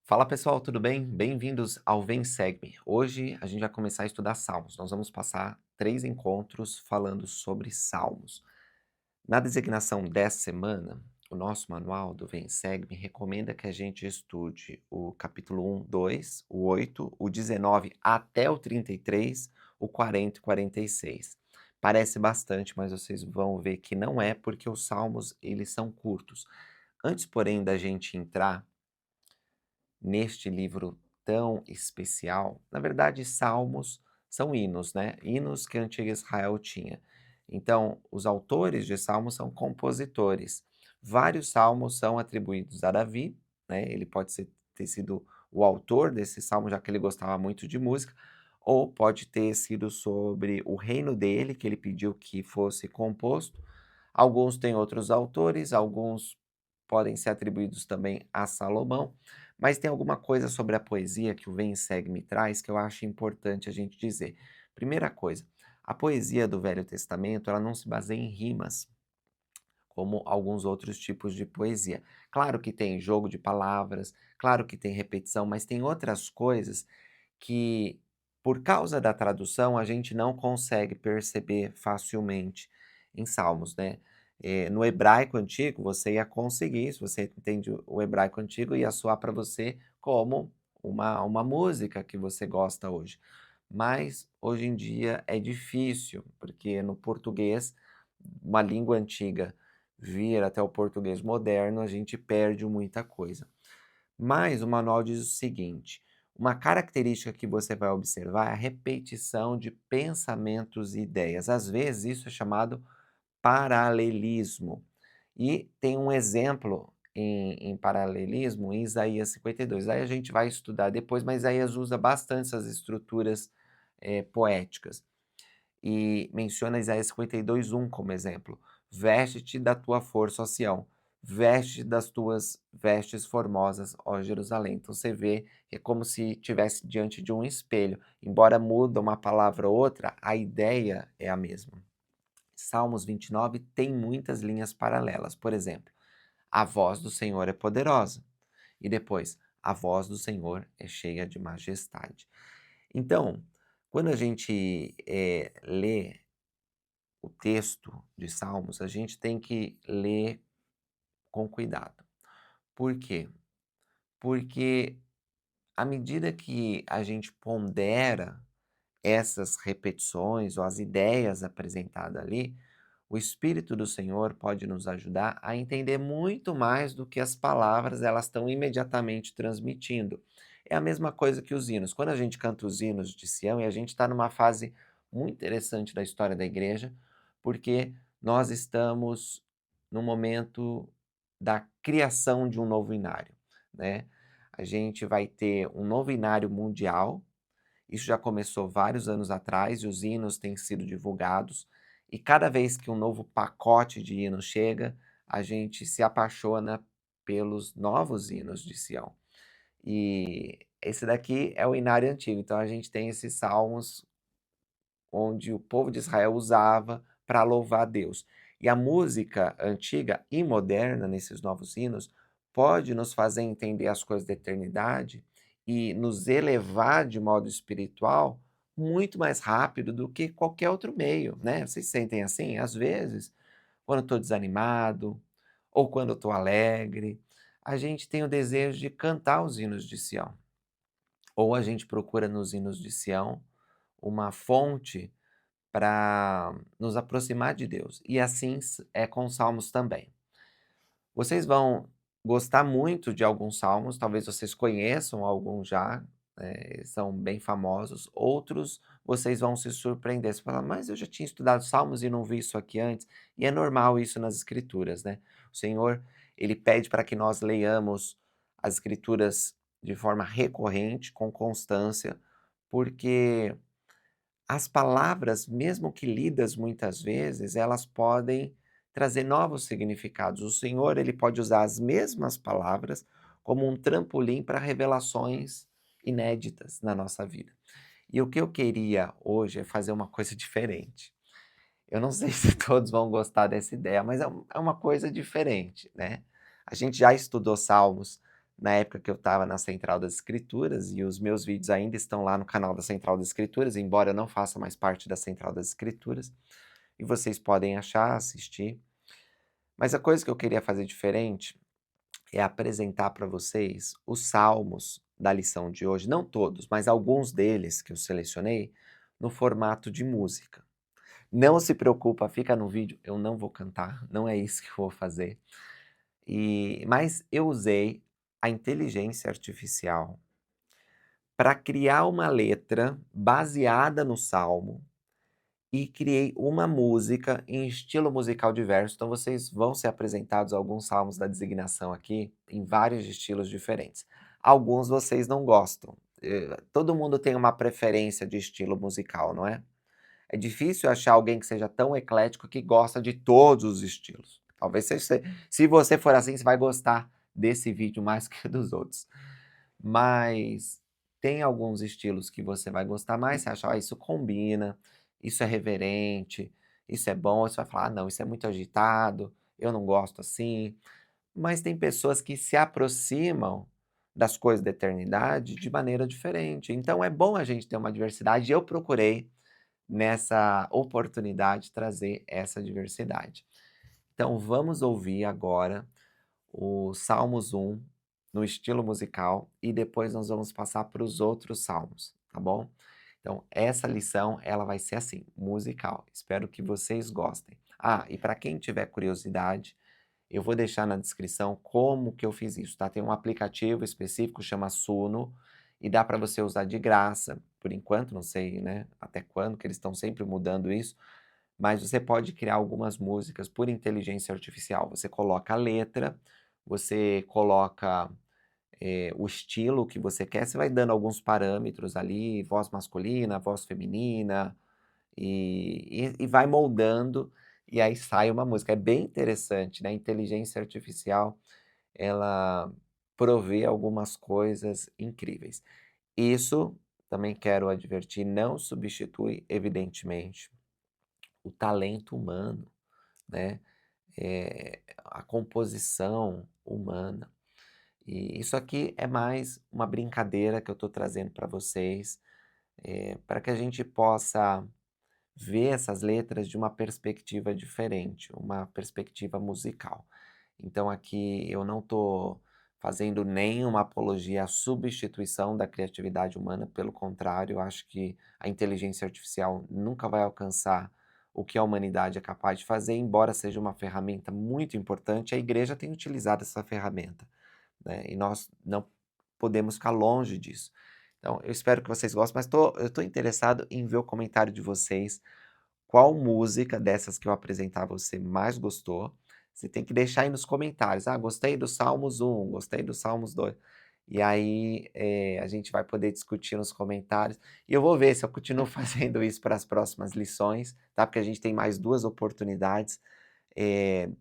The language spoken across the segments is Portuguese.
Fala pessoal, tudo bem? Bem-vindos ao Vem Segue-me. Hoje a gente vai começar a estudar Salmos. Nós vamos passar 3 encontros falando sobre Salmos. Na designação dessa semana, o nosso manual do Vem Segue-me recomenda que a gente estude o capítulo 1, 2, o 8, o 19 até o 33, o 40 e 46. Parece bastante, mas vocês vão ver que não é, porque os Salmos eles são curtos. Antes, porém, da gente entrar neste livro tão especial, na verdade, salmos são hinos, né? Hinos que a antiga Israel tinha. Então, os autores de salmos são compositores. Vários salmos são atribuídos a Davi, né? Ele pode ter sido o autor desse salmo, já que ele gostava muito de música, ou pode ter sido sobre o reino dele, que ele pediu que fosse composto. Alguns têm outros autores, alguns podem ser atribuídos também a Salomão, mas tem alguma coisa sobre a poesia que o Vem e Segue me traz que eu acho importante a gente dizer. Primeira coisa, a poesia do Velho Testamento, ela não se baseia em rimas, como alguns outros tipos de poesia. Claro que tem jogo de palavras, claro que tem repetição, mas tem outras coisas que, por causa da tradução, a gente não consegue perceber facilmente em Salmos, né. No hebraico antigo, você ia conseguir, se você entende o hebraico antigo, ia soar para você como uma música que você gosta hoje. Mas, hoje em dia, é difícil, porque no português, uma língua antiga, vir até o português moderno, a gente perde muita coisa. Mas o manual diz o seguinte: uma característica que você vai observar é a repetição de pensamentos e ideias. Às vezes, isso é chamado paralelismo. E tem um exemplo em paralelismo em Isaías 52. Aí a gente vai estudar depois, mas Isaías usa bastante essas estruturas poéticas. E menciona Isaías 52:1 como exemplo: "Veste-te da tua força, ó Sião, veste das tuas vestes formosas, ó Jerusalém". Então você vê que é como se estivesse diante de um espelho. Embora muda uma palavra ou outra, a ideia é a mesma. Salmos 29 tem muitas linhas paralelas. Por exemplo, a voz do Senhor é poderosa. E depois, a voz do Senhor é cheia de majestade. Então, quando a gente lê o texto de Salmos, a gente tem que ler com cuidado. Por quê? Porque à medida que a gente pondera essas repetições ou as ideias apresentadas ali, o Espírito do Senhor pode nos ajudar a entender muito mais do que as palavras elas estão imediatamente transmitindo. É a mesma coisa que os hinos. Quando a gente canta os hinos de Sião, e a gente está numa fase muito interessante da história da igreja, porque nós estamos no momento da criação de um novo inário, né? A gente vai ter um novo inário mundial. Isso já começou vários anos atrás e os hinos têm sido divulgados. E cada vez que um novo pacote de hinos chega, a gente se apaixona pelos novos hinos de Sião. E esse daqui é o inário antigo, então a gente tem esses salmos onde o povo de Israel usava para louvar a Deus. E a música antiga e moderna, nesses novos hinos, pode nos fazer entender as coisas da eternidade e nos elevar de modo espiritual muito mais rápido do que qualquer outro meio, né? Vocês sentem assim? Às vezes, quando eu estou desanimado ou quando eu estou alegre, a gente tem o desejo de cantar os hinos de Sião. Ou a gente procura nos hinos de Sião uma fonte para nos aproximar de Deus. E assim é com os salmos também. Vocês vão gostar muito de alguns salmos, talvez vocês conheçam alguns já, são bem famosos. Outros vocês vão se surpreender. Você fala: "Mas eu já tinha estudado salmos e não vi isso aqui antes". E é normal isso nas escrituras, né. O Senhor, ele pede para que nós leiamos as escrituras de forma recorrente, com constância, porque as palavras, mesmo que lidas muitas vezes, elas podem trazer novos significados. O Senhor, ele pode usar as mesmas palavras como um trampolim para revelações inéditas na nossa vida. E o que eu queria hoje é fazer uma coisa diferente. Eu não sei se todos vão gostar dessa ideia, mas é uma coisa diferente, né. A gente já estudou Salmos na época que eu estava na Central das Escrituras, e os meus vídeos ainda estão lá no canal da Central das Escrituras, embora eu não faça mais parte da Central das Escrituras, e vocês podem achar, assistir. Mas a coisa que eu queria fazer diferente é apresentar para vocês os salmos da lição de hoje, não todos, mas alguns deles que eu selecionei, no formato de música. Não se preocupa, fica no vídeo, eu não vou cantar, não é isso que eu vou fazer. Mas eu usei a inteligência artificial para criar uma letra baseada no salmo e criei uma música em estilo musical diverso. Então vocês vão ser apresentados alguns salmos da designação aqui, em vários estilos diferentes. Alguns vocês não gostam. Todo mundo tem uma preferência de estilo musical, não é? É difícil achar alguém que seja tão eclético que gosta de todos os estilos. Talvez se você for assim, você vai gostar desse vídeo mais que dos outros. Mas tem alguns estilos que você vai gostar mais, você acha: "Ah, isso combina, isso é reverente, isso é bom", você vai falar: "Ah, não, isso é muito agitado, eu não gosto assim". Mas tem pessoas que se aproximam das coisas da eternidade de maneira diferente. Então é bom a gente ter uma diversidade, e eu procurei nessa oportunidade trazer essa diversidade. Então vamos ouvir agora o Salmos 1 no estilo musical e depois nós vamos passar para os outros salmos, tá bom? Então essa lição ela vai ser assim, musical. Espero que vocês gostem. Ah, e para quem tiver curiosidade, eu vou deixar na descrição como que eu fiz isso, tá? Tem um aplicativo específico, chama Suno, e dá para você usar de graça, por enquanto, não sei, né, até quando, que eles estão sempre mudando isso, mas você pode criar algumas músicas por inteligência artificial. Você coloca a letra, você coloca, o estilo que você quer, você vai dando alguns parâmetros ali, voz masculina, voz feminina, e vai moldando, e aí sai uma música. É bem interessante, né, a inteligência artificial, ela provê algumas coisas incríveis. Isso, também quero advertir, não substitui, evidentemente, o talento humano, né, a composição humana. E isso aqui é mais uma brincadeira que eu estou trazendo para vocês, para que a gente possa ver essas letras de uma perspectiva diferente, uma perspectiva musical. Então aqui eu não estou fazendo nenhuma apologia à substituição da criatividade humana, pelo contrário, eu acho que a inteligência artificial nunca vai alcançar o que a humanidade é capaz de fazer, embora seja uma ferramenta muito importante, a igreja tem utilizado essa ferramenta, né, e nós não podemos ficar longe disso. Então eu espero que vocês gostem, mas eu estou interessado em ver o comentário de vocês, qual música dessas que eu apresentar você mais gostou. Você tem que deixar aí nos comentários: "Ah, gostei do Salmos 1, gostei do Salmos 2". E aí, a gente vai poder discutir nos comentários, e eu vou ver se eu continuo fazendo isso para as próximas lições, tá, porque a gente tem mais 2 oportunidades,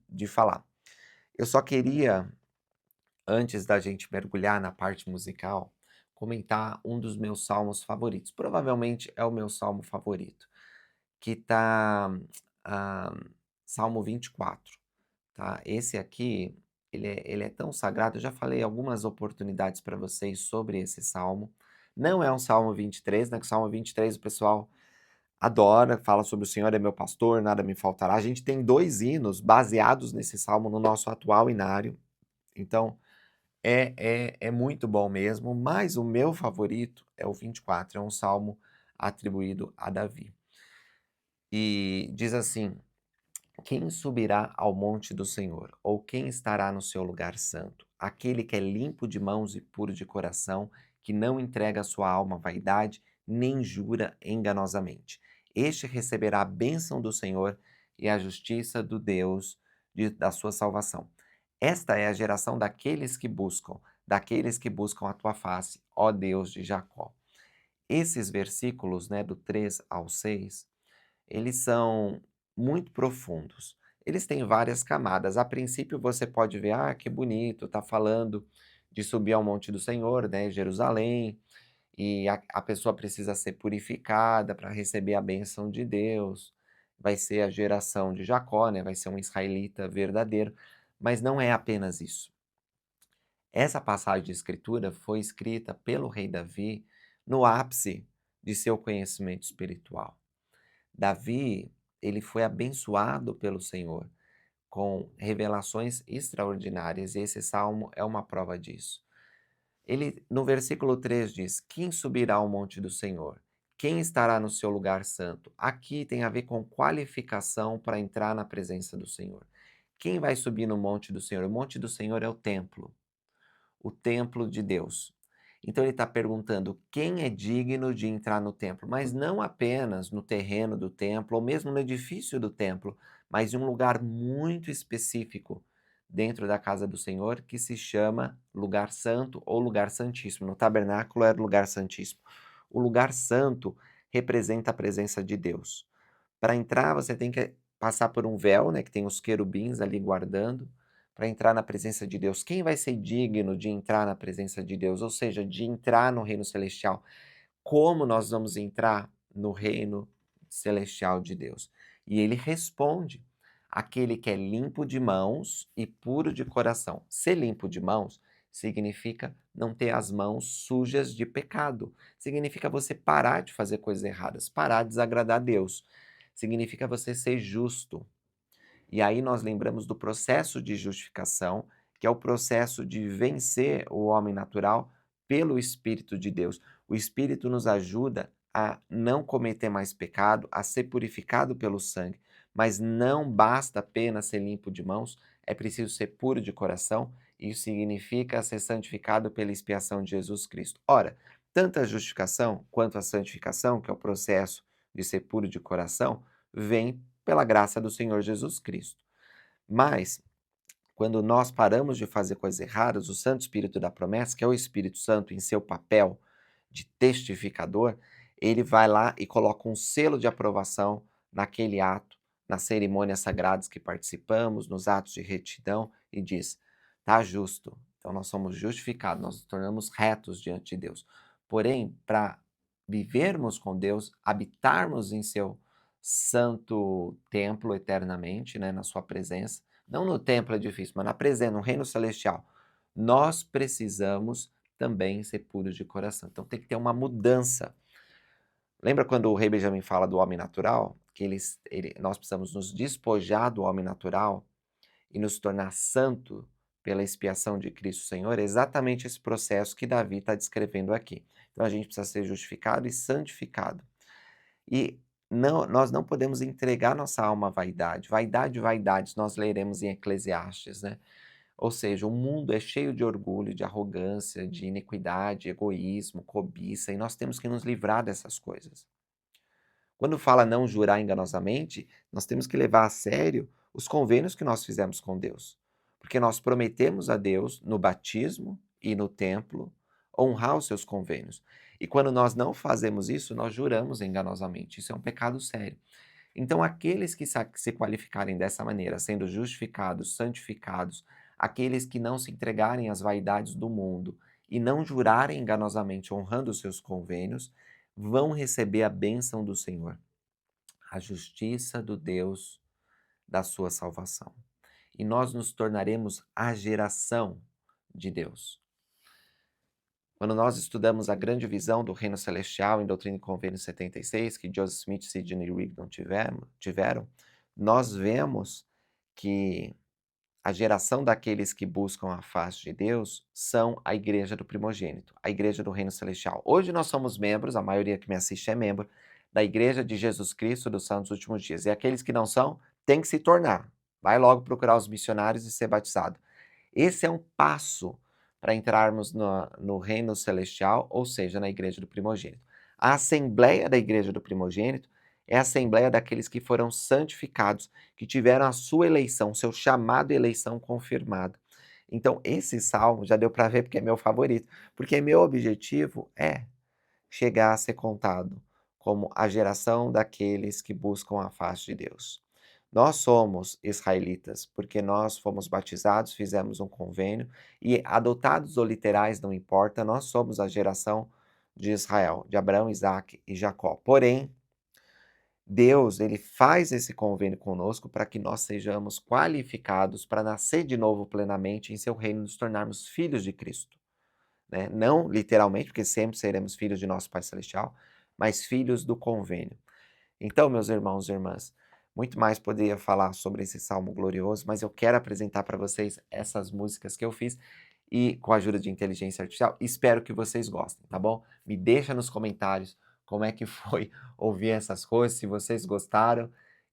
de falar. Eu só queria, antes da gente mergulhar na parte musical, comentar um dos meus salmos favoritos. Provavelmente é o meu salmo favorito, que tá, ah, Salmo 24, tá. Esse aqui, ele é tão sagrado, eu já falei algumas oportunidades para vocês sobre esse salmo. Não é um Salmo 23, né, que o Salmo 23 o pessoal adora, fala sobre "O Senhor é meu pastor, nada me faltará". A gente tem 2 hinos baseados nesse salmo no nosso atual inário, então é muito bom mesmo, mas o meu favorito é o 24, é um salmo atribuído a Davi. E diz assim: "Quem subirá ao monte do Senhor? Ou quem estará no seu lugar santo? Aquele que é limpo de mãos e puro de coração, que não entrega a sua alma à vaidade, nem jura enganosamente. Este receberá a bênção do Senhor e a justiça do Deus da sua salvação. Esta é a geração daqueles que buscam a tua face, ó Deus de Jacó." Esses versículos, né, do 3 ao 6, eles são muito profundos. Eles têm várias camadas. A princípio você pode ver: "Ah, que bonito, está falando de subir ao monte do Senhor, né, Jerusalém, e a pessoa precisa ser purificada para receber a bênção de Deus. Vai ser a geração de Jacó, né, vai ser um israelita verdadeiro", mas não é apenas isso. Essa passagem de escritura foi escrita pelo rei Davi no ápice de seu conhecimento espiritual. Davi, ele foi abençoado pelo Senhor com revelações extraordinárias e esse salmo é uma prova disso. Ele, no versículo 3 diz: "Quem subirá ao monte do Senhor? Quem estará no seu lugar santo?" Aqui tem a ver com qualificação para entrar na presença do Senhor. Quem vai subir no monte do Senhor? O monte do Senhor é o templo de Deus. Então ele está perguntando quem é digno de entrar no templo, mas não apenas no terreno do templo, ou mesmo no edifício do templo, mas em um lugar muito específico dentro da casa do Senhor, que se chama lugar santo ou lugar santíssimo. No tabernáculo era lugar santíssimo. O lugar santo representa a presença de Deus. Para entrar, você tem que passar por um véu, né, que tem os querubins ali guardando, para entrar na presença de Deus. Quem vai ser digno de entrar na presença de Deus? Ou seja, de entrar no reino celestial. Como nós vamos entrar no reino celestial de Deus? E ele responde: aquele que é limpo de mãos e puro de coração. Ser limpo de mãos significa não ter as mãos sujas de pecado. Significa você parar de fazer coisas erradas, parar de desagradar a Deus. Significa você ser justo. E aí nós lembramos do processo de justificação, que é o processo de vencer o homem natural pelo Espírito de Deus. O Espírito nos ajuda a não cometer mais pecado, a ser purificado pelo sangue, mas não basta apenas ser limpo de mãos, é preciso ser puro de coração. Isso significa ser santificado pela expiação de Jesus Cristo. Ora, tanto a justificação quanto a santificação, que é o processo de ser puro de coração, vem pela graça do Senhor Jesus Cristo. Mas, quando nós paramos de fazer coisas erradas, o Santo Espírito da promessa, que é o Espírito Santo em seu papel de testificador, ele vai lá e coloca um selo de aprovação naquele ato, nas cerimônias sagradas que participamos, nos atos de retidão, e diz: "Tá justo". Então nós somos justificados, nós nos tornamos retos diante de Deus. Porém, para vivermos com Deus, habitarmos em seu santo templo eternamente, né, na sua presença, não no templo edifício, mas na presença, no reino celestial, nós precisamos também ser puros de coração. Então tem que ter uma mudança. Lembra quando o rei Benjamin fala do homem natural? Que nós precisamos nos despojar do homem natural e nos tornar santo pela expiação de Cristo Senhor? É exatamente esse processo que Davi está descrevendo aqui. Então a gente precisa ser justificado e santificado. E nós não podemos entregar nossa alma à vaidade. Vaidade, vaidades, nós leremos em Eclesiastes, né? Ou seja, o mundo é cheio de orgulho, de arrogância, de iniquidade, egoísmo, cobiça, e nós temos que nos livrar dessas coisas. Quando fala não jurar enganosamente, nós temos que levar a sério os convênios que nós fizemos com Deus. Porque nós prometemos a Deus, no batismo e no templo, honrar os seus convênios. E quando nós não fazemos isso, nós juramos enganosamente. Isso é um pecado sério. Então, aqueles que se qualificarem dessa maneira, sendo justificados, santificados, aqueles que não se entregarem às vaidades do mundo e não jurarem enganosamente honrando os seus convênios, vão receber a bênção do Senhor, a justiça do Deus da sua salvação. E nós nos tornaremos a geração de Deus. Quando nós estudamos a grande visão do reino celestial em Doutrina e Convênio 76, que Joseph Smith e Sidney Rigdon tiveram, nós vemos que a geração daqueles que buscam a face de Deus são a igreja do primogênito, a igreja do reino celestial. Hoje nós somos membros, a maioria que me assiste é membro, da igreja de Jesus Cristo dos Santos Últimos Dias. E aqueles que não são, têm que se tornar. Vai logo procurar os missionários e ser batizado. Esse é um passo para entrarmos no reino celestial, ou seja, na igreja do primogênito. A assembleia da igreja do primogênito é a assembleia daqueles que foram santificados, que tiveram a sua eleição, seu chamado e eleição confirmado. Então, esse salmo já deu para ver porque é meu favorito, porque meu objetivo é chegar a ser contado como a geração daqueles que buscam a face de Deus. Nós somos israelitas, porque nós fomos batizados, fizemos um convênio, e adotados ou literais, não importa, nós somos a geração de Israel, de Abraão, Isaque e Jacó. Porém, Deus, ele faz esse convênio conosco para que nós sejamos qualificados para nascer de novo plenamente em seu reino, nos tornarmos filhos de Cristo, né? Não literalmente, porque sempre seremos filhos de nosso Pai Celestial, mas filhos do convênio. Então, meus irmãos e irmãs, muito mais poderia falar sobre esse salmo glorioso, mas eu quero apresentar para vocês essas músicas que eu fiz e com a ajuda de inteligência artificial. Espero que vocês gostem, tá bom? Me deixa nos comentários como é que foi ouvir essas coisas, se vocês gostaram.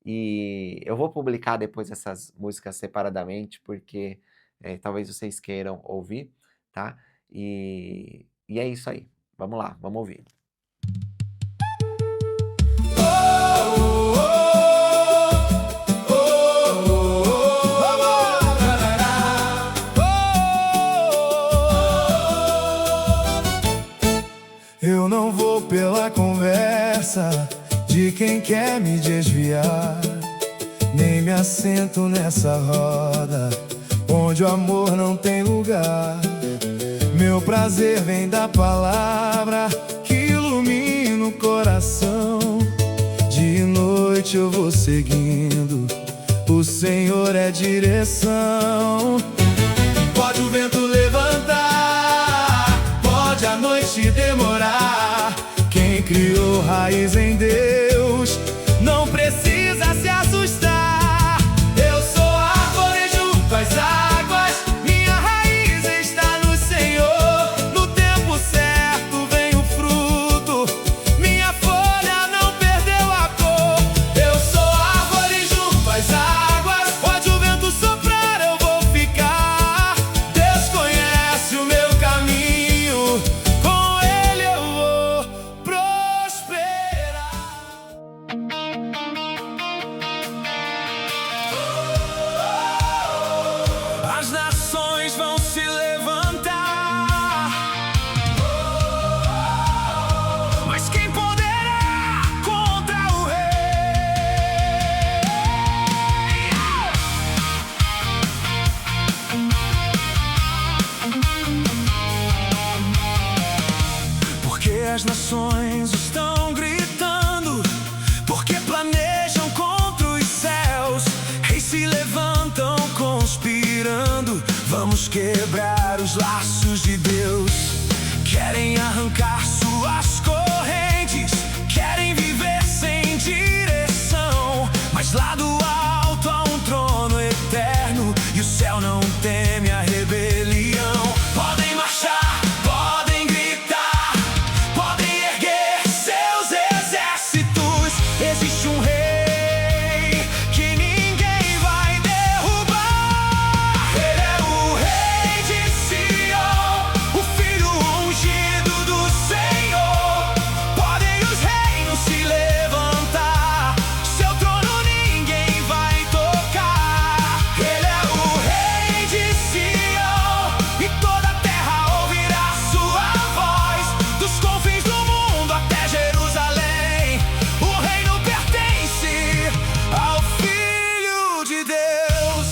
E eu vou publicar depois essas músicas separadamente, porque talvez vocês queiram ouvir, tá? E é isso aí. Vamos lá, vamos ouvir. Eu não vou pela conversa de quem quer me desviar, nem me assento nessa roda onde o amor não tem lugar. Meu prazer vem da palavra que ilumina o coração. De noite eu vou seguindo, o Senhor é direção. Pode o vento levantar, pode a noite demorar. Quem criou raiz em Deus não precisa se assustar. Eu sou árvore junto às águas, minha raiz está no Senhor. No tempo certo vem o fruto, minha folha não perdeu a cor. Eu sou árvore junto às águas, pode o vento soprar, eu vou ficar. Deus conhece o meu caminho, com Ele eu vou prosperar. As nações vão se levantar, mas quem poderá contra o rei? Porque as nações estão gritando, porque planejam contra os céus. Reis se levantam conspirando, vamos quebrar os laços de Deus. Querem arrancar suas correntes, querem viver sem direção, mas lá do alto há um trono eterno e o céu não teme a rebelião. Podem marchar, podem gritar, podem erguer seus exércitos. Existe um rei que ninguém vai derrubar. Ele é o rei de Sião, o filho ungido do Senhor. Podem os reinos se levantar, seu trono ninguém vai tocar. Ele é o rei de Sião e toda a terra ouvirá sua voz. Dos confins do mundo até Jerusalém, o reino pertence ao Filho de Deus.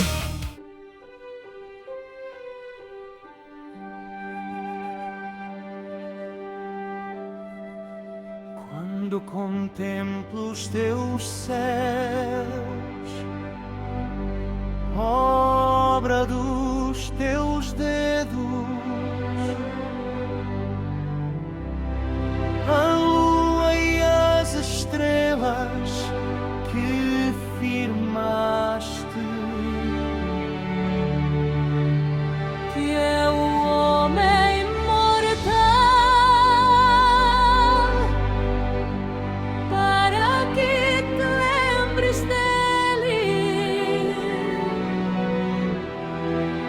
Quando contemplo os teus céus, obra dos teus dedos, a lua e as estrelas que firmaste, que é o homem mortal para que te lembres dele,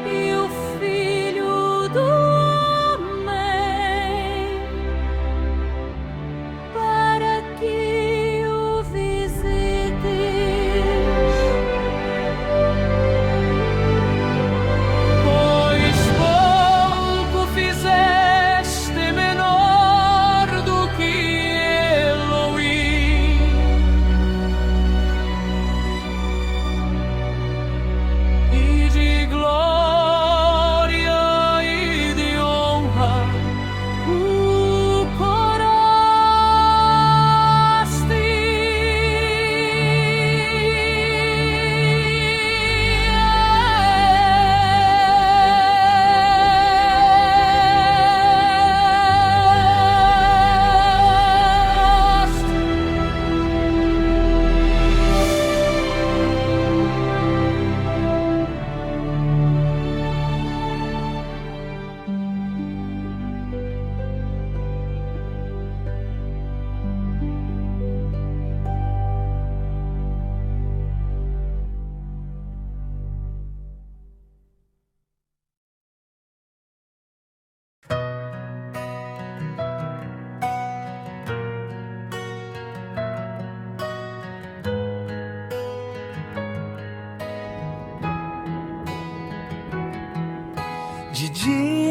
e o Filho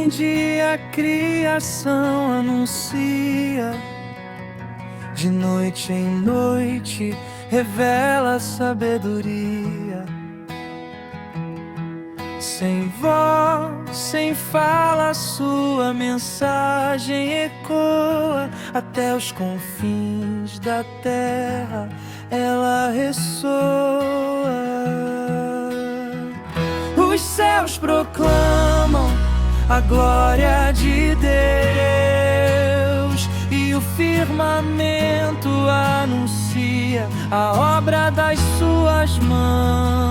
em dia a criação anuncia, de noite em noite revela sabedoria. Sem voz, sem fala, sua mensagem ecoa até os confins da terra, ela ressoa. Os céus proclamam a glória de Deus e o firmamento anuncia a obra das suas mãos.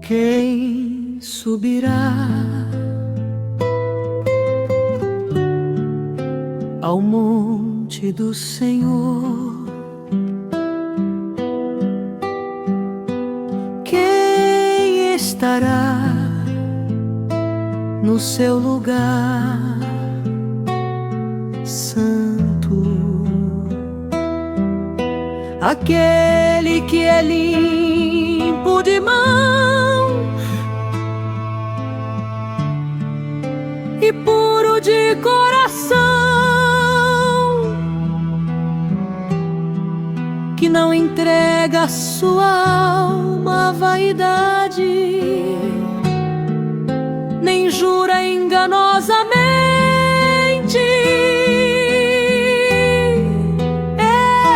Quem subirá ao monte do Senhor? Quem estará no seu lugar santo? Aquele que é limpo de mão e puro de coração, que não entrega sua alma à vaidade, nem jura enganosamente.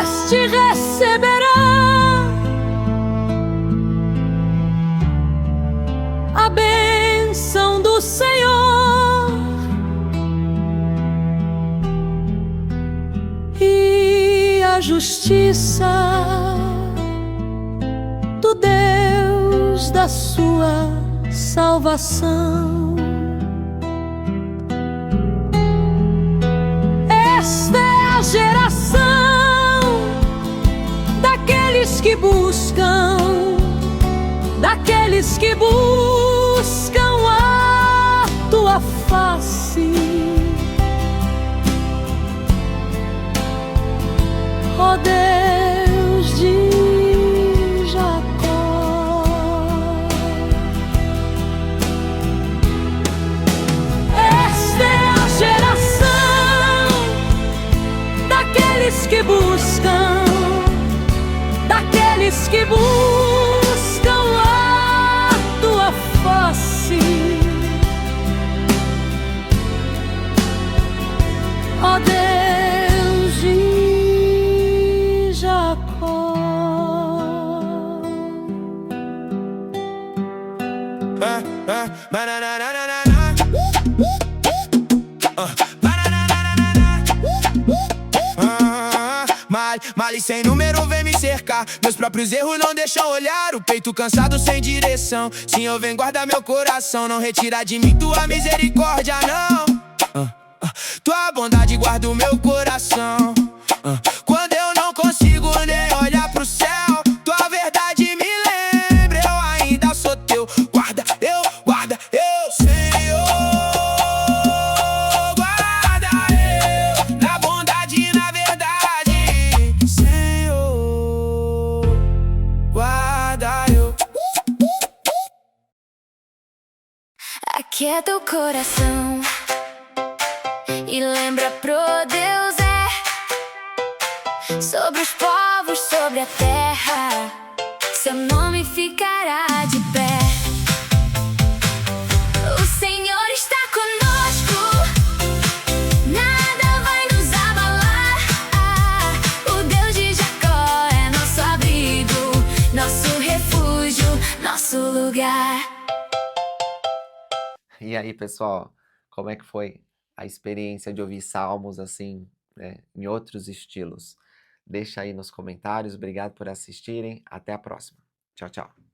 Este receberá a bênção do Senhor e a justiça do Deus da sua salvação. Esta é a geração daqueles que buscam, daqueles que buscam a tua face, ó Deus de Jacó. Esta é a geração daqueles que buscam, daqueles que buscam a tua face, ó Deus de Jacó. Males sem número vem me cercar, meus próprios erros não deixam olhar, o peito cansado sem direção. Senhor, vem guardar meu coração, não retira de mim tua misericórdia, não. Tua bondade guarda o meu coração. Quando eu não consigo nem olhar pro céu, tua verdade me lembra, eu ainda sou teu. Guarda eu, Senhor. Guarda eu, na bondade e na verdade, Senhor. Guarda eu. Aquieta o coração e lembra pro Deus sobre os povos, sobre a terra, seu nome ficará de pé. O Senhor está conosco, nada vai nos abalar. O Deus de Jacó é nosso abrigo, nosso refúgio, nosso lugar. E aí, pessoal, como é que foi a experiência de ouvir salmos assim né, em outros estilos? Deixa aí nos comentários. Obrigado por assistirem. Até a próxima. Tchau, tchau.